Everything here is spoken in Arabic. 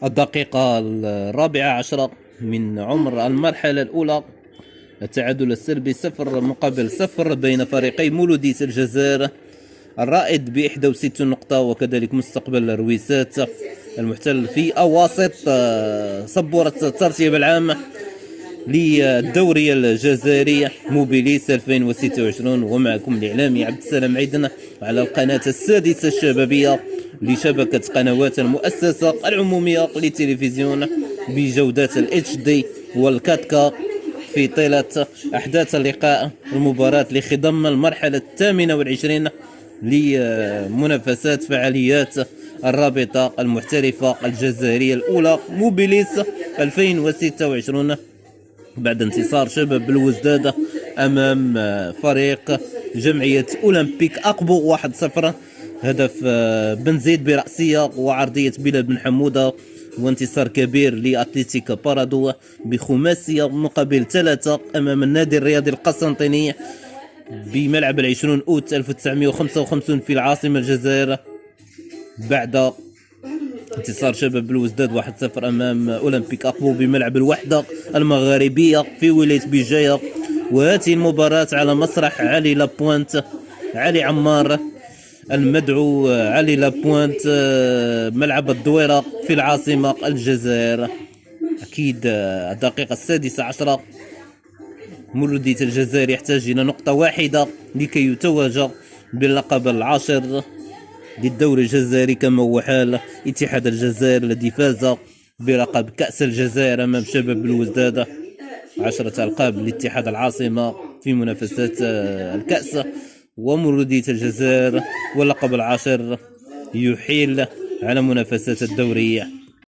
الدقيقة 14 من عمر المرحلة الأولى. التعادل السلبي 0-0 بين فريقي مولودية الجزائر الرائد ب61 نقطة، وكذلك مستقبل الرويسات المحتل في أواسط سبورة الترتيب العام للدوري الجزائري موبيليس 2026. ومعكم الإعلامي عبد السلام عيدنا على القناة السادسة الشبابية لشبكة قنوات المؤسسة العمومية للتلفزيون بجودة الHD وال4K في طيلة أحداث اللقاء المباراة لخضم المرحلة 28 لمنافسات فعاليات الرابطة المحترفة الجزائرية الأولى موبيليس 2026 بعد انتصار شباب الوزداد أمام فريق جمعية أولمبيك أقبو 1-0. هدف بن زيد برأسية وعرضية بلال بن حمودة، وانتصار كبير لأتلتيك بارادو بخماسية مقابل 3 أمام النادي الرياضي القسنطيني بملعب 20 أوت 1955 في العاصمة الجزائر، بعد انتصار شباب الوزداد 1-0 أمام أولمبيك أقبو بملعب الوحدة المغاربية في ولاية بجاية. وهذه المباراة على مسرح علي لابوانت، علي عمار المدعو علي لابوانت، ملعب الدويرة في العاصمة الجزائر. أكيد الدقيقة 16 مولودية الجزائر يحتاج إلى نقطة واحدة لكي يتوج باللقب العاشر للدوري الجزائري، كما هو حال اتحاد الجزائر الذي فاز بلقب كأس الجزائر أمام شباب الوزداد. 10 ألقاب لاتحاد العاصمة في منافسات الكأس ومولودية الجزائر، واللقب العاشر يحيل على منافسات الدوري